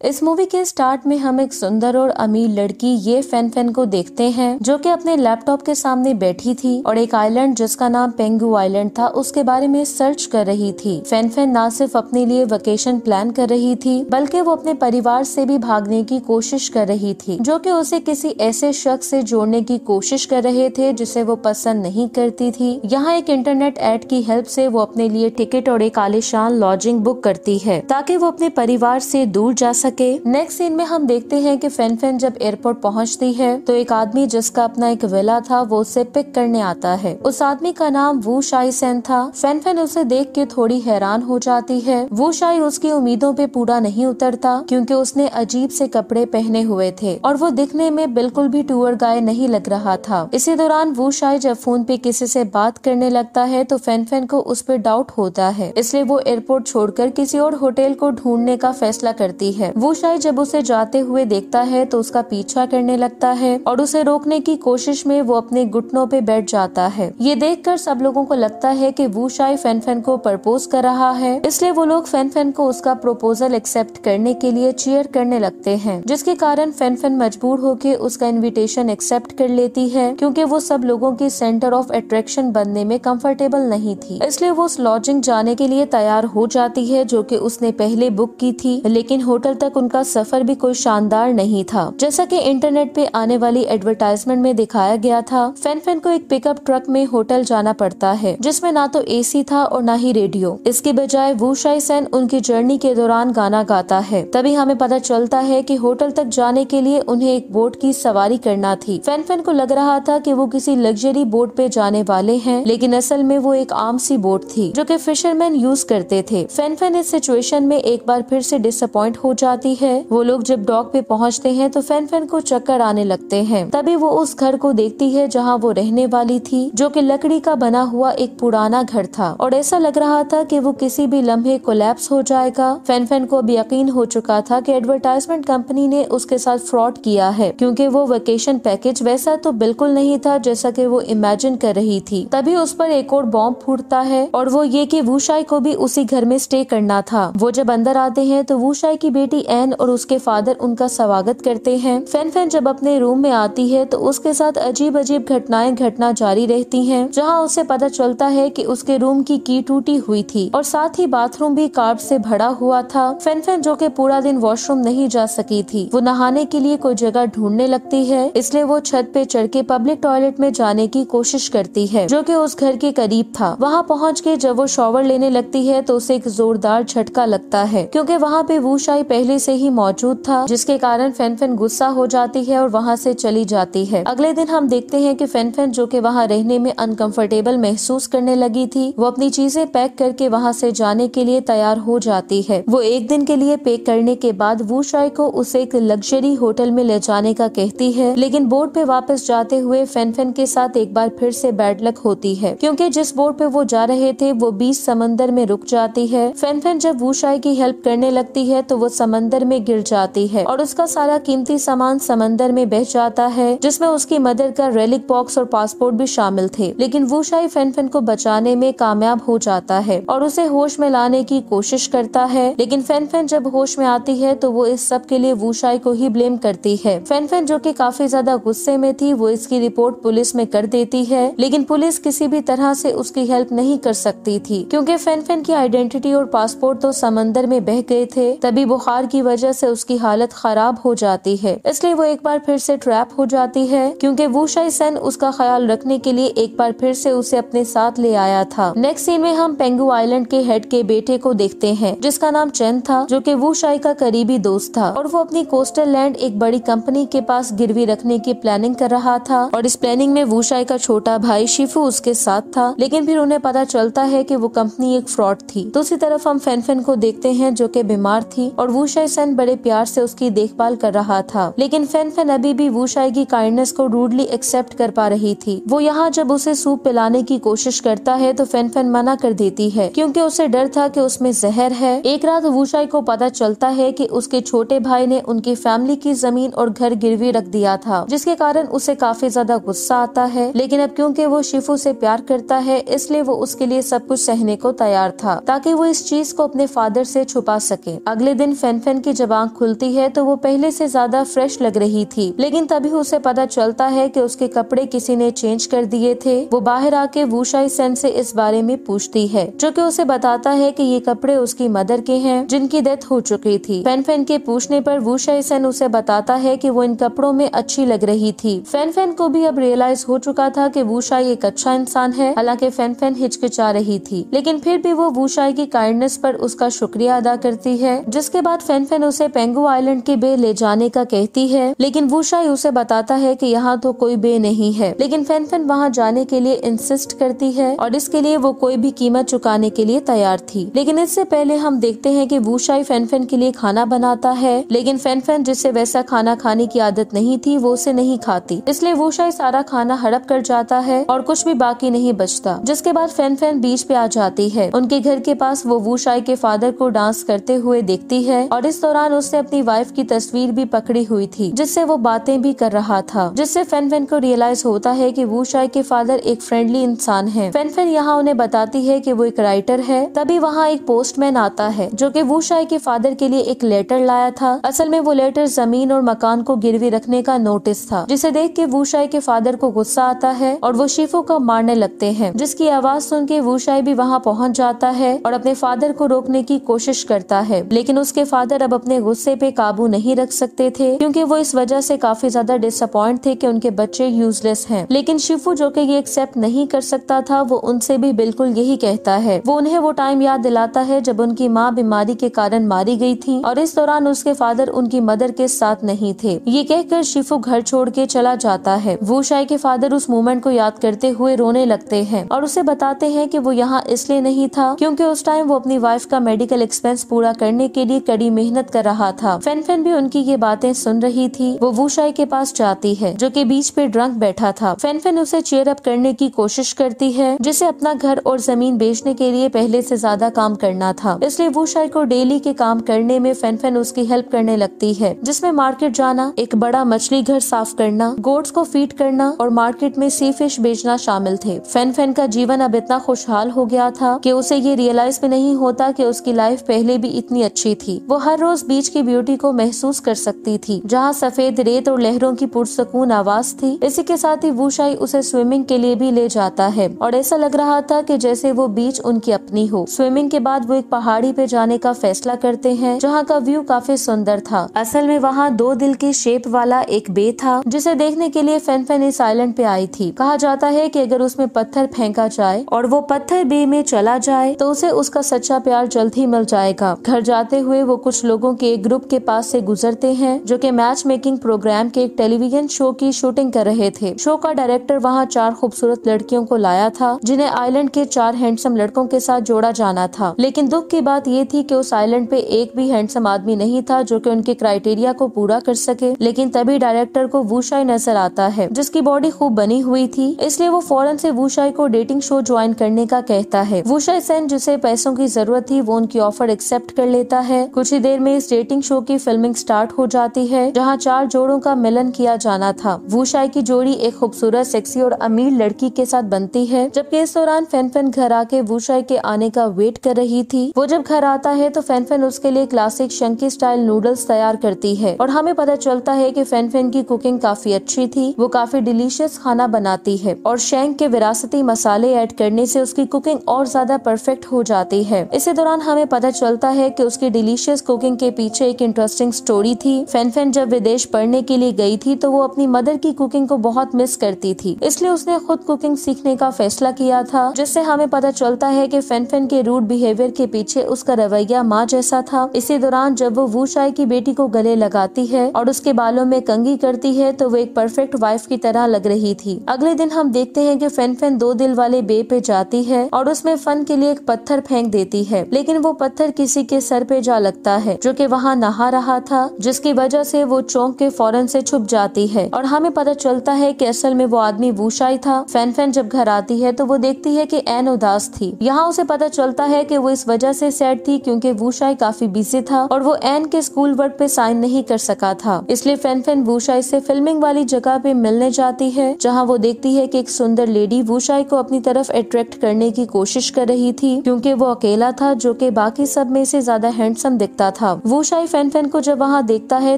इस मूवी के स्टार्ट में हम एक सुंदर और अमीर लड़की ये फैन को देखते हैं जो कि अपने लैपटॉप के सामने बैठी थी और एक आइलैंड जिसका नाम पेंगू आइलैंड था उसके बारे में सर्च कर रही थी। फैन ना सिर्फ अपने लिए वेकेशन प्लान कर रही थी बल्कि वो अपने परिवार से भी भागने की कोशिश कर रही थी जो कि उसे किसी ऐसे शख्स से जोड़ने की कोशिश कर रहे थे जिसे वो पसंद नहीं करती थी। यहाँ एक इंटरनेट ऐड की हेल्प से वो अपने लिए टिकट और एक आलीशान लॉजिंग बुक करती है ताकि वो अपने परिवार से दूर जा सके। नेक्स्ट सीन में हम देखते हैं कि फैन जब एयरपोर्ट पहुंचती है तो एक आदमी जिसका अपना एक विला था वो उसे पिक करने आता है। उस आदमी का नाम वू शाई सेन था। फैन उसे देख के थोड़ी हैरान हो जाती है। वू शाई उसकी उम्मीदों पे पूरा नहीं उतरता क्योंकि उसने अजीब से कपड़े पहने हुए थे और वो दिखने में बिल्कुल भी टूर गाइड नहीं लग रहा था। इसी दौरान वू शाई जब फोन पे किसी से बात करने लगता है तो फैन को उस पर डाउट होता है, इसलिए वो एयरपोर्ट छोड़कर किसी और होटल को ढूंढने का फैसला करती है। वू शाई जब उसे जाते हुए देखता है तो उसका पीछा करने लगता है और उसे रोकने की कोशिश में वो अपने घुटनों पे बैठ जाता है। ये देखकर सब लोगों को लगता है कि वू शाई फैन को प्रपोज कर रहा है, इसलिए वो लोग फैन को उसका प्रपोजल एक्सेप्ट करने के लिए चीयर करने लगते हैं, जिसके कारण फैन मजबूर होकर उसका इन्विटेशन एक्सेप्ट कर लेती है क्योंकि वो सब लोगों की सेंटर ऑफ अट्रैक्शन बनने में कंफर्टेबल नहीं थी। इसलिए वो उस लॉजिंग जाने के लिए तैयार हो जाती है जो कि उसने पहले बुक की थी, लेकिन होटल तक उनका सफर भी कोई शानदार नहीं था। जैसा कि इंटरनेट पे आने वाली एडवर्टाइजमेंट में दिखाया गया था, फैन को एक पिकअप ट्रक में होटल जाना पड़ता है जिसमें ना तो एसी था और ना ही रेडियो। इसके बजाय वू शाई सेन उनकी जर्नी के दौरान गाना गाता है। तभी हमें पता चलता है कि होटल तक जाने के लिए उन्हें एक बोट की सवारी करना थी। फैन को लग रहा था कि वो किसी लग्जरी बोट पे जाने वाले हैं, लेकिन असल में वो एक आम सी बोट थी जो कि फिशरमैन यूज करते थे। फैन इस सिचुएशन में एक बार फिर से डिसअपॉइंट हो जाती है। वो लोग जब डॉक पे पहुंचते हैं तो फैन को चक्कर आने लगते हैं। तभी वो उस घर को देखती है जहाँ वो रहने वाली थी, जो कि लकड़ी का बना हुआ एक पुराना घर था और ऐसा लग रहा था कि वो किसी भी लम्हे कोलैप्स हो जाएगा। फैन को अब यकीन हो चुका था कि एडवर्टाइजमेंट कंपनी ने उसके साथ फ्रॉड किया है क्योंकि वो वेकेशन पैकेज वैसा तो बिल्कुल नहीं था जैसा कि वो इमेजिन कर रही थी। तभी उस पर एक और बॉम्ब फूटता है और वो ये कि वू शाई को भी उसी घर में स्टे करना था। वो जब अंदर आते हैं तो वू शाई की बेटी एन और उसके फादर उनका स्वागत करते हैं। फैन जब अपने रूम में आती है तो उसके साथ अजीब अजीब घटनाएं घटना जारी रहती हैं, जहां उसे पता चलता है कि उसके रूम की टूटी हुई थी और साथ ही बाथरूम भी कार्ब से भरा हुआ था। फैन जो कि पूरा दिन वॉशरूम नहीं जा सकी थी, वो नहाने के लिए कोई जगह ढूंढने लगती है, इसलिए वो छत पे चढ़ के पब्लिक टॉयलेट में जाने की कोशिश करती है जो कि उस घर के करीब था। वहाँ पहुँच के जब वो शॉवर लेने लगती है तो उसे एक जोरदार झटका लगता है क्योंकि वहाँ पे वू शाई पहले से ही मौजूद था, जिसके कारण फैन गुस्सा हो जाती है और वहाँ से चली जाती है। अगले दिन हम देखते हैं कि फैन जो कि वहाँ रहने में अनकंफर्टेबल महसूस करने लगी थी, वो अपनी चीजें पैक करके वहाँ से जाने के लिए तैयार हो जाती है। वो एक दिन के लिए पैक करने के बाद वू शाई को उसे एक लग्जरी होटल में ले जाने का कहती है, लेकिन बोट पे वापस जाते हुए फैन के साथ एक बार फिर से बैड लक होती है क्योंकि जिस बोट पे वो जा रहे थे वो बीच समंदर में रुक जाती है। फैन जब वू शाई की हेल्प करने लगती है तो वो समंदर में गिर जाती है और उसका सारा कीमती सामान समंदर में बह जाता है, जिसमें उसकी मदर का रेलिक बॉक्स और पासपोर्ट भी शामिल थे। लेकिन वू शाई फैन को बचाने में कामयाब हो जाता है और उसे होश में लाने की कोशिश करता है, लेकिन फैन जब होश में आती है तो वो इस सब के लिए वू शाई को ही ब्लेम करती है। फैन जो कि काफी ज्यादा गुस्से में थी, वो इसकी रिपोर्ट पुलिस में कर देती है, लेकिन पुलिस किसी भी तरह से उसकी हेल्प नहीं कर सकती थी क्योंकि फैन की आइडेंटिटी और पासपोर्ट तो समंदर में बह गए थे। तभी बुखार की वजह से उसकी हालत खराब हो जाती है, इसलिए वो एक बार फिर से ट्रैप हो जाती है क्योंकि वू शाई सेन उसका ख्याल रखने के लिए एक बार फिर से उसे अपने साथ ले आया था। नेक्स्ट सीन में हम पेंगू आइलैंड के हेड के बेटे को देखते हैं जिसका नाम चेन था, जो कि वू शाई का करीबी दोस्त था और वो अपनी कोस्टल लैंड एक बड़ी कंपनी के पास गिरवी रखने की प्लानिंग कर रहा था और इस प्लानिंग में वू शाई का छोटा भाई शिफू उसके साथ था, लेकिन फिर उन्हें पता चलता है कि वो कंपनी एक फ्रॉड थी। दूसरी तरफ हम फैन को देखते हैं जो कि बीमार थी और वू शाई सेन बड़े प्यार से उसकी देखभाल कर रहा था, लेकिन फैन अभी भी वू शाई की काइंडनेस को रूडली एक्सेप्ट कर पा रही थी। वो यहाँ जब उसे सूप पिलाने की कोशिश करता है तो फैन मना कर देती है क्योंकि उसे डर था कि उसमें जहर है। एक रात वू शाई को पता चलता है कि उसके छोटे भाई ने उनकी फैमिली की जमीन और घर गिरवी रख दिया था, जिसके कारण उसे काफी ज्यादा गुस्सा आता है, लेकिन अब क्योंकि वो शिफू से प्यार करता है इसलिए वो उसके लिए सब कुछ सहने को तैयार था ताकि वो इस चीज को अपने फादर से छुपा सके। अगले दिन फैन फैन की जब आंख खुलती है तो वो पहले से ज्यादा फ्रेश लग रही थी, लेकिन तभी उसे पता चलता है कि उसके कपड़े किसी ने चेंज कर दिए थे। वो बाहर आके वुशाई सेन से इस बारे में पूछती है, जो कि उसे बताता है कि ये कपड़े उसकी मदर के हैं जिनकी डेथ हो चुकी थी। फैन फैन के पूछने पर वुशाई सेन उसे बताता है कि वो इन कपड़ों में अच्छी लग रही थी। फैन फैन को भी अब रियलाइज हो चुका था कि वुशाई एक अच्छा इंसान है। हालांकि फैन फैन हिचकिचा रही थी, लेकिन फिर भी वो वुशाई की काइंडनेस पर उसका शुक्रिया अदा करती है। जिसके बाद फैन फैन उसे पेंगु आइलैंड के बे ले जाने का कहती है, लेकिन वुशाई उसे बताता है कि यहाँ तो कोई बे नहीं है। लेकिन फैन फैन वहाँ जाने के लिए इंसिस्ट करती है और इसके लिए वो कोई भी कीमत चुकाने के लिए तैयार थी। लेकिन इससे पहले हम देखते हैं कि वुशाई फैन फैन के लिए खाना बनाता है, लेकिन फैन फैन जिससे वैसा खाना खाने की आदत नहीं थी वो उसे नहीं खाती, इसलिए वुशाई सारा खाना हड़प कर जाता है और कुछ भी बाकी नहीं बचता। जिसके बाद फैन फैन बीच पे आ जाती है। उनके घर के पास वो वुशाई के फादर को डांस करते हुए देखती है और इस दौरान उसने अपनी वाइफ की तस्वीर भी पकड़ी हुई थी, जिससे वो बातें भी कर रहा था। जिससे फैन फैन को रियलाइज होता है कि वुशाई के फादर एक फ्रेंडली इंसान है। फैन फैन यहाँ उन्हें बताती है कि वो एक राइटर है। तभी वहाँ एक पोस्टमैन आता है जो कि वुशाई के फादर के लिए एक लेटर लाया था। असल में वो लेटर जमीन और मकान को गिरवी रखने का नोटिस था, जिसे देख के वुशाई के फादर को गुस्सा आता है और वो शिफू को मारने लगते हैं। जिसकी आवाज सुन के वुशाई भी वहाँ पहुँच जाता है और अपने फादर को रोकने की कोशिश करता है, लेकिन उसके फादर अब अपने गुस्से पे काबू नहीं रख सकते थे, क्योंकि वो इस वजह से काफी ज्यादा डिसअपॉइंट थे कि उनके बच्चे यूजलेस हैं। लेकिन शिफू जो कि ये एक्सेप्ट नहीं कर सकता था, वो उनसे भी बिल्कुल यही कहता है। वो उन्हें वो टाइम याद दिलाता है जब उनकी माँ बीमारी के कारण मारी गई थी और इस दौरान उसके फादर उनकी मदर के साथ नहीं थे। ये कहकर शिफू घर छोड़ के चला जाता है। वुशाई के फादर उस मोमेंट को याद करते हुए रोने लगते हैं और उसे बताते हैं कि वो यहाँ इसलिए नहीं था क्योंकि उस टाइम वो अपनी वाइफ का मेडिकल एक्सपेंस पूरा करने के लिए कड़ी मेहनत कर रहा था। फैन फैन भी उनकी ये बातें सुन रही थी। वो वुशाई के पास जाती है जो कि बीच पे ड्रंक बैठा था। फैन फैन उसे चीयर अप करने की कोशिश करती है, जिसे अपना घर और जमीन बेचने के लिए पहले से ज्यादा काम करना था, इसलिए वुशाई को डेली के काम करने में फैन फैन उसकी हेल्प करने लगती है, जिसमें मार्केट जाना, एक बड़ा मछली घर साफ करना, गोट्स को फीड करना और मार्केट में सी फिश बेचना शामिल थे। फैन फैन का जीवन अब इतना खुशहाल हो गया था कि उसे ये रियलाइज भी नहीं होता कि उसकी लाइफ पहले भी इतनी अच्छी थी। वो हर रोज बीच की ब्यूटी को महसूस कर सकती थी, जहाँ सफेद रेत और लहरों की पुरसकून आवाज थी। इसी के साथ ही वुशाई उसे स्विमिंग के लिए भी ले जाता है और ऐसा लग रहा था कि जैसे वो बीच उनकी अपनी हो। स्विमिंग के बाद वो एक पहाड़ी पे जाने का फैसला करते हैं, जहाँ का व्यू काफी सुंदर था। असल में वहाँ 2 दिल की शेप वाला एक बे था, जिसे देखने के लिए फैन फैन इस आइलैंड पे आई थी। कहा जाता है कि अगर उसमें पत्थर फेंका जाए और वो पत्थर बे में चला जाए तो उसे उसका सच्चा प्यार जल्द ही मिल जाएगा। घर जाते हुए वो कुछ लोगों के एक ग्रुप के पास से गुजरते हैं जो कि मैच मेकिंग प्रोग्राम के एक टेलीविजन शो की शूटिंग कर रहे थे। शो का डायरेक्टर वहाँ 4 खूबसूरत लड़कियों को लाया था, जिन्हें आइलैंड के 4 हैंडसम लड़कों के साथ जोड़ा जाना था। लेकिन दुख की बात ये थी कि उस आइलैंड पे एक भी हैंडसम आदमी नहीं था जो कि उनके क्राइटेरिया को पूरा कर सके। लेकिन तभी डायरेक्टर को वुशाई नजर आता है, जिसकी बॉडी खूब बनी हुई थी, इसलिए वो फौरन से वुशाई को डेटिंग शो ज्वाइन करने का कहता है। वुशाई सेन, जिसे पैसों की जरूरत थी, वो उनकी ऑफर एक्सेप्ट कर लेता है। कुछ ही देर में इस डेटिंग शो की फिल्मिंग स्टार्ट हो जाती है, जहाँ 4 जोड़ों का मिलन किया जाना था। वुशाई की जोड़ी एक खूबसूरत, सेक्सी और अमीर लड़की के साथ बनती है, जबकि इस दौरान फैन फैन घर आके वुशाई के आने का वेट कर रही थी। वो जब घर आता है तो फैन फैन उसके लिए क्लासिक शंकी स्टाइल नूडल्स तैयार करती है और हमें पता चलता है कि फैन फैन की कुकिंग काफी अच्छी थी। वो काफी डिलीशियस खाना बनाती है और शैंक के विरासती मसाले ऐड करने से उसकी कुकिंग और ज्यादा परफेक्ट हो जाती है। इसी दौरान हमें पता चलता है कि उसकी डिलीशियस कुकिंग के पीछे एक इंटरेस्टिंग स्टोरी थी। फैन फैन जब विदेश पढ़ने के लिए गई थी तो वो अपनी मदर की कुकिंग को बहुत मिस करती थी, इसलिए उसने खुद कुकिंग सीखने का फैसला किया था, जिससे हमें पता चलता है कि फैन फैन के रूड बिहेवियर के पीछे उसका रवैया माँ जैसा था। इसी दौरान जब वो वुशाई की बेटी को गले लगाती है और उसके बालों में कंघी करती है तो वो एक परफेक्ट वाइफ की तरह लग रही थी। अगले दिन हम देखते हैं कि फैन फैन 2 दिल वाले बे पे जाती है और उसमें फन के लिए एक पत्थर फेंक देती है, लेकिन वो पत्थर किसी के सर पे जा लगता है जो कि वहाँ नहा रहा था, जिसकी वजह से वो चौंक के फौरन से छुप जाती है और हमें पता चलता है कि असल में वो आदमी वुशाई था। फैन फैन जब घर आती है तो वो देखती है कि एन उदास थी। यहाँ उसे पता चलता है कि वो इस वजह से सैड थी क्योंकि वुशाई काफी बिजी था और वो एन के स्कूल वर्क पे साइन नहीं कर सका था। इसलिए फैन फैन वुशाई से फिल्मिंग वाली जगह पे मिलने जाती है, जहाँ वो देखती है कि एक सुंदर लेडी वुशाई को अपनी तरफ अट्रैक्ट करने की कोशिश कर रही थी क्योंकि वो अकेला था जो कि बाकी सब में से ज्यादा हैंडसम दिखता था। वूशाई फैनफैन को जब वहाँ देखता है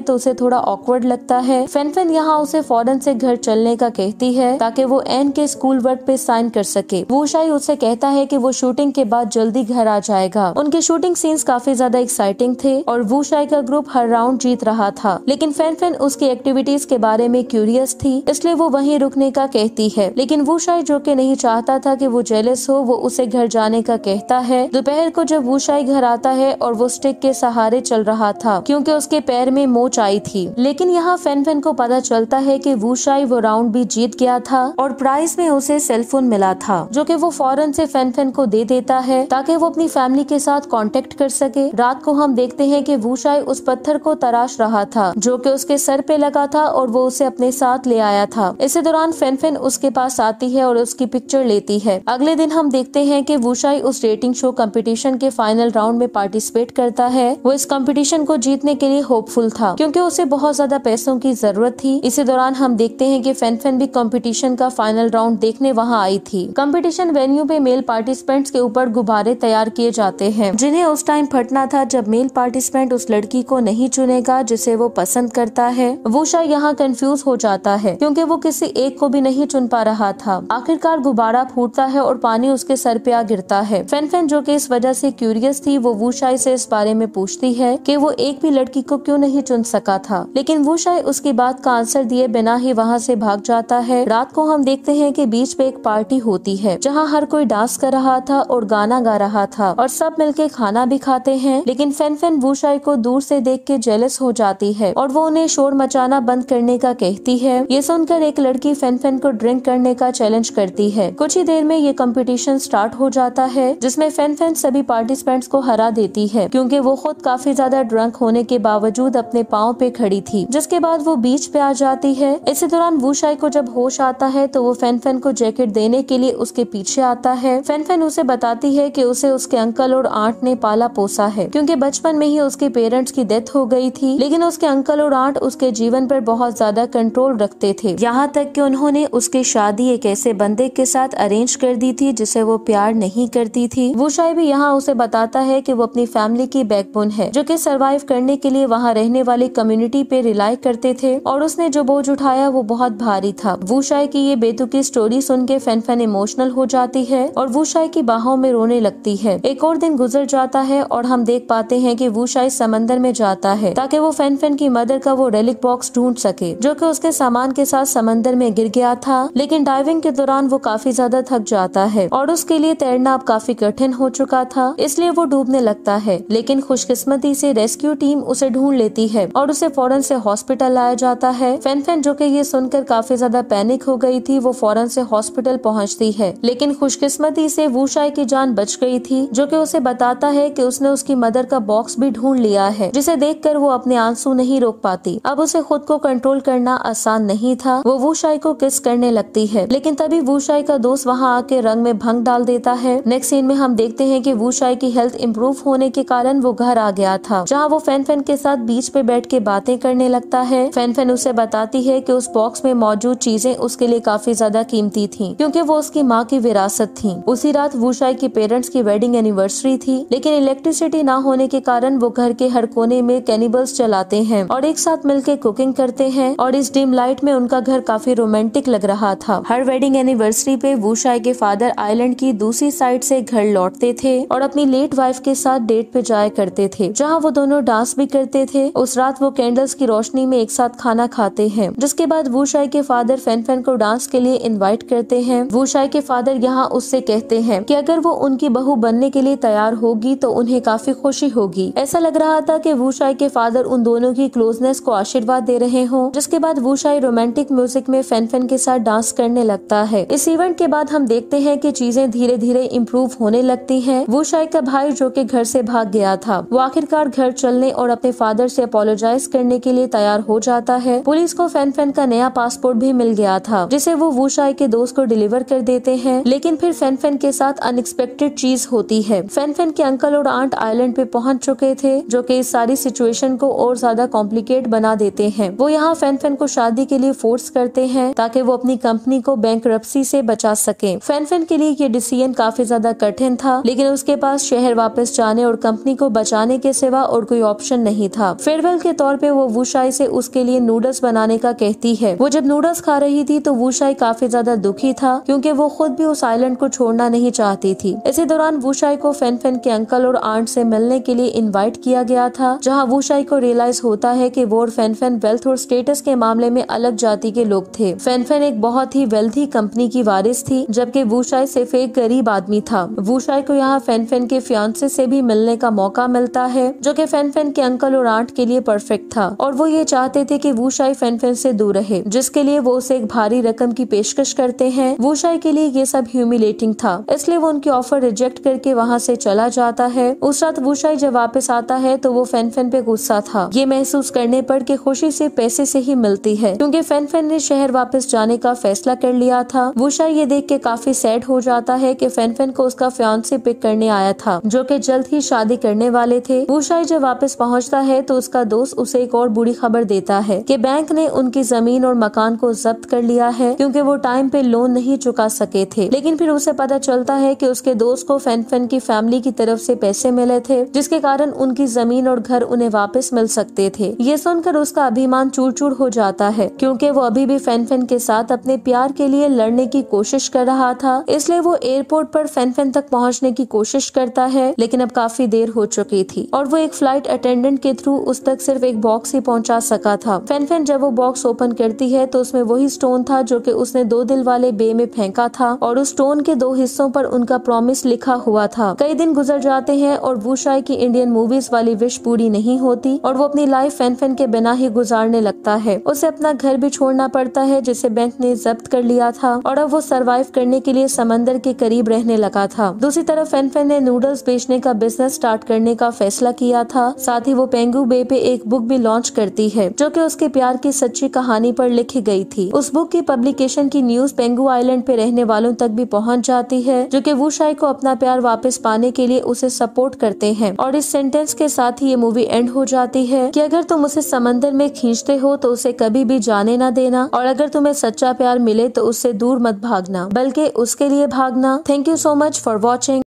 तो उसे थोड़ा ऑकवर्ड लगता है। फैनफैन यहाँ उसे फौरन से घर चलने का कहती है ताकि वो एन के स्कूल वर्क पे साइन कर सके। वूशाई उससे कहता है कि वो शूटिंग के बाद जल्दी घर आ जाएगा। उनके शूटिंग सीन्स काफी ज्यादा एक्साइटिंग थे और वूशाई का ग्रुप हर राउंड जीत रहा था, लेकिन फैनफैन उसकी एक्टिविटीज के बारे में क्यूरियस थी, इसलिए वो वहीं रुकने का कहती है। लेकिन वूशाई जो कि नहीं चाहता था कि वो जेलस हो, वो उसे घर जाने का कहता है। दोपहर को जब वूशाई घर आता है और वो स्टिक के सहारे चल रहा था क्योंकि उसके पैर में मोच आई थी, लेकिन यहाँ फैनफैन को पता चलता है कि वूशाई वो राउंड भी जीत गया था और प्राइज में उसे सेलफोन मिला था, जो कि वो फौरन से फैनफैन को दे देता है ताकि वो अपनी फैमिली के साथ कांटेक्ट कर सके। रात को हम देखते हैं कि वूशाई उस पत्थर को तराश रहा था जो कि उसके सर पे लगा था और वो उसे अपने साथ ले आया था। इसी दौरान फैनफैन उसके पास आती है और उसकी पिक्चर लेती है। अगले दिन हम देखते हैं कि वूशाई उस डेटिंग शो कंपटीशन के फाइनल राउंड में पार्टिसिपेट करता है। वो इस कंपटीशन को जीतने के लिए होपफुल था क्योंकि उसे बहुत ज्यादा पैसों की जरूरत थी। इसी दौरान हम देखते हैं कि फैनफैन भी कंपटीशन का फाइनल राउंड देखने वहाँ आई थी। कंपटीशन वेन्यू पे मेल पार्टिसिपेंट्स के ऊपर गुब्बारे तैयार किए जाते हैं जिन्हें उस टाइम फटना था जब मेल पार्टिसिपेंट उस लड़की को नहीं चुनेगा जिसे वो पसंद करता है। वूशाई यहाँ कंफ्यूज हो जाता है क्योंकि वो किसी एक को भी नहीं चुन पा रहा था। आखिरकार गुब्बारा फूटता है और पानी उसके सर पे आ गिरता है। फैनफैन जो कि इस वजह से क्यूरियस थी, वो वूशाई से इस बारे में पूछती है कि वो एक भी लड़की को क्यों नहीं चुन सका था, लेकिन वूशाई उसकी बात का आंसर दिए बिना ही वहाँ से भाग जाता है। रात को हम देखते हैं कि बीच पे एक पार्टी होती है जहाँ हर कोई डांस कर रहा था और गाना गा रहा था और सब मिलके खाना भी खाते हैं, लेकिन फैनफैन वूशाई को दूर से देख के जेलस हो जाती है और वो उन्हें शोर मचाना बंद करने का कहती है। ये सुनकर एक लड़की फैनफैन को ड्रिंक करने का चैलेंज करती है। कुछ ही देर में ये कंपटीशन स्टार्ट हो जाता है जिसमें फैनफैन सभी पार्टिसिपेंट्स को हरा देती है क्योंकि वो खुद काफी ज्यादा ड्रंक होने के बावजूद अपने पाँव पे खड़ी थी। जिसके बाद वो बीच पे आ जाती है। इसी दौरान वूशाई को जब होश आता है तो वो फैनफैन को जैकेट देने के लिए उसके पीछे आता है। फैनफैन उसे बताती है कि उसे उसके अंकल और आंट ने पाला पोसा है क्योंकि बचपन में ही उसके पेरेंट्स की डेथ हो गई थी, लेकिन उसके अंकल और आंट उसके जीवन पर बहुत ज्यादा कंट्रोल रखते थे, यहाँ तक कि उन्होंने उसकी शादी एक ऐसे बंदे के साथ अरेंज कर दी थी जिसे वो प्यार नहीं करती थी। वूशाई भी यहाँ उसे बताता है कि वो अपनी फैमिली की बैकबोन है जो कि सरवाइव करने के लिए वहाँ रहने वाली कम्युनिटी पे रिलाई करते थे और उसने जो बोझ उठाया वो बहुत भारी था। वूशाई की ये बेतुकी स्टोरी सुन के फैनफैन इमोशनल हो जाती है और वूशाई की बाहों में रोने लगती है। एक और दिन गुजर जाता है और हम देख पाते हैं कि वूशाई समंदर में जाता है ताकि वो फैनफैन की मदर का वो रेलिक बॉक्स ढूंढ सके जो कि उसके सामान के साथ समंदर में गिर गया था, लेकिन डाइविंग के दौरान वो काफी ज्यादा थक जाता है और उसके लिए तैरना अब काफी कठिन हो चुका था, इसलिए वो डूबने लगता है। लेकिन खुशकिस्मती से रेस्क्यू टीम उसे ढूंढ लेती है और उसे फौरन से हॉस्पिटल लाया जाता है। फैनफैन जो कि ये सुनकर काफी ज्यादा पैनिक हो गई थी, वो फौरन से हॉस्पिटल पहुंचती है, लेकिन खुशकिस्मती से वूशाई की जान बच गई थी जो कि उसे बताता है कि उसने उसकी मदर का बॉक्स भी ढूंढ लिया है, जिसे देखकर वो अपने आंसू नहीं रोक पाती। अब उसे खुद को कंट्रोल करना आसान नहीं था। वो वूशाई को किस करने लगती है, लेकिन तभी वूशाई का दोस्त वहाँ आके रंग में भंग डाल देता है। नेक्स्ट सीन में हम देखते हैं कि वूशाई की हेल्थ इम्प्रूव होने के कारण वो घर आ गया था, जहाँ वो फैनफैन के साथ बीच पे बैठ के बातें करने लगता है। फैनफैन उसे बताती है कि उस बॉक्स में मौजूद चीजें उसके लिए काफी ज्यादा कीमती थी क्योंकि वो उसकी माँ की विरासत थी। उसी रात वूशाई के पेरेंट्स की वेडिंग एनिवर्सरी थी, लेकिन इलेक्ट्रिसिटी ना होने के कारण वो घर के हर कोने में कैनिबल्स चलाते हैं और एक साथ मिलकर कुकिंग करते हैं और इस डिम लाइट में उनका घर काफी रोमांटिक लग रहा था। हर वेडिंग एनिवर्सरी पे वूशाई के फादर आइलैंड की दूसरी साइड से घर लौटते थे और अपनी लेट वाइफ के साथ डेट पे जाया करते थे, जहाँ वो दोनों डांस भी करते थे। उस रात वो कैंडल्स की रोशनी में एक साथ खाना खाते हैं, जिसके बाद वूशाई के फादर फैनफैन को डांस के लिए इनवाइट करते हैं। वूशाई के फादर यहाँ उससे कहते हैं कि अगर वो उनकी बहू बनने के लिए तैयार होगी तो उन्हें काफी खुशी होगी। ऐसा लग रहा था कि वूशाई के फादर उन दोनों की क्लोजनेस को आशीर्वाद दे रहे हों। जिसके बाद वूशाई रोमांटिक म्यूजिक में फैनफैन के साथ डांस करने लगता है। इस इवेंट के बाद हम देखते हैं कि चीजें धीरे धीरे इम्प्रूव होने लगती हैं। वूशाई का भाई जो कि घर से भाग गया था, वो आखिरकार घर चलने और अपने फादर से अपोलोजाइज करने के लिए तैयार हो जाता है। पुलिस को फैनफैन का नया पासपोर्ट भी मिल गया था, जिसे वो वूशाई के दोस्त को डिलीवर कर देते हैं। लेकिन फिर फैनफैन के साथ अनएक्सपेक्टेड चीज होती है। फैनफैन के अंकल और आंट आइलैंड पे पहुंच चुके थे, जो कि इस सारी सिचुएशन को और ज्यादा कॉम्प्लिकेट बना देते हैं। वो यहाँ फैनफैन को शादी के लिए फोर्स करते हैं ताकि वो अपनी कंपनी को बैंकरप्सी से बचा सके। फैनफैन के लिए ये डिसीजन काफी ज्यादा कठिन था, लेकिन उसके पास शहर वापस जाने और कंपनी को बचाने के के सिवा और कोई ऑप्शन नहीं था। फेयरवेल के तौर पे वो वुशाई से उसके लिए नूडल्स बनाने का कहती है। वो जब नूडल्स खा रही थी तो वुशाई काफी ज्यादा दुखी था, क्योंकि वो खुद भी उस आइलैंड को छोड़ना नहीं चाहती थी। इसी दौरान वुशाई को फैन-फैन के अंकल और आंट से मिलने के लिए इनवाइट किया गया था, जहाँ वुशाई को रियलाइज होता है कि वो और फैन-फैन वेल्थ और स्टेटस के मामले में अलग जाति के लोग थे। फैन-फैन एक बहुत ही वेल्थी कंपनी की वारिस थी, जबकि वुशाई सिर्फ एक गरीब आदमी था। वुशाई को यहाँ फैन-फैन के फियांसे से भी मिलने का मौका मिलता है, जो कि फैन-फैन के अंकल और आंट के लिए परफेक्ट था, और वो ये चाहते थे कि वुशाई फैन-फैन से दूर रहे, जिसके लिए वो उसे एक भारी रकम की पेशकश करते हैं। वुशाई के लिए ये सब ह्यूमिलेटिंग था, इसलिए वो उनकी ऑफर रिजेक्ट करके वहाँ से चला जाता है। उस रात वुशाई जब वापस आता है तो वो फैन-फैन पे गुस्सा था, ये महसूस करने पर कि खुशी से पैसे से ही मिलती है, क्योंकि फैन-फैन ने शहर वापस जाने का फैसला कर लिया था। वुशाई ये देख के काफी सैड हो जाता है कि फैन-फैन को उसका फियांसे पिक करने आया था, जो कि जल्द ही शादी करने वाले थे। वुशाई जब वापस पहुँचता है तो उसका दोस्त उसे एक और बुरी खबर देता है कि बैंक ने उनकी जमीन और मकान को जब्त कर लिया है, क्योंकि वो टाइम पे लोन नहीं चुका सके थे। लेकिन फिर उसे पता चलता है कि उसके दोस्त को फैन-फैन की फैमिली की तरफ से पैसे मिले थे, जिसके कारण उनकी जमीन और घर उन्हें वापस मिल सकते थे। ये सुनकर उसका अभिमान चूर-चूर हो जाता है, क्योंकि वो अभी भी फैन-फैन के साथ अपने प्यार के लिए लड़ने की कोशिश कर रहा था। इसलिए वो एयरपोर्ट पर फैन-फैन तक पहुँचने की कोशिश करता है, लेकिन अब काफी देर हो चुकी थी और वो एक फ्लाइट अटेंडेंट के थ्रू उस तक सिर्फ एक बॉक्स ही पहुँचा सका था। फैन-फैन जब वो बॉक्स ओपन करती है तो उसमें वही स्टोन था जो कि उसने 2 दिल वाले बे में फेंका था, और उस स्टोन के 2 हिस्सों पर उनका प्रॉमिस लिखा हुआ था। कई दिन गुजर जाते हैं और वुशाई की इंडियन मूवीज वाली विश पूरी नहीं होती, और वो अपनी लाइफ फैन-फैन के बिना ही गुजारने लगता है। उसे अपना घर भी छोड़ना पड़ता है, जिसे बैंक ने जब्त कर लिया था, और अब वो सरवाइव करने के लिए समंदर के करीब रहने लगा था। दूसरी तरफ फैन-फैन ने नूडल्स बेचने का बिजनेस स्टार्ट करने का फैसला किया था। साथ ही वो पेंगू बे पे एक बुक भी लॉन्च करती है, जो कि उसके प्यार की सच्ची कहानी पर लिखी गई थी। उस बुक की पब्लिकेशन की न्यूज पेंगू आइलैंड पे रहने वालों तक भी पहुंच जाती है, जो कि वुशाई को अपना प्यार वापस पाने के लिए उसे सपोर्ट करते हैं। और इस सेंटेंस के साथ ही ये मूवी एंड हो जाती है कि अगर तुम उसे समंदर में खींचते हो तो उसे कभी भी जाने ना देना, और अगर तुम्हें सच्चा प्यार मिले तो उससे दूर मत भागना, बल्कि उसके लिए भागना। Thank you so much for watching.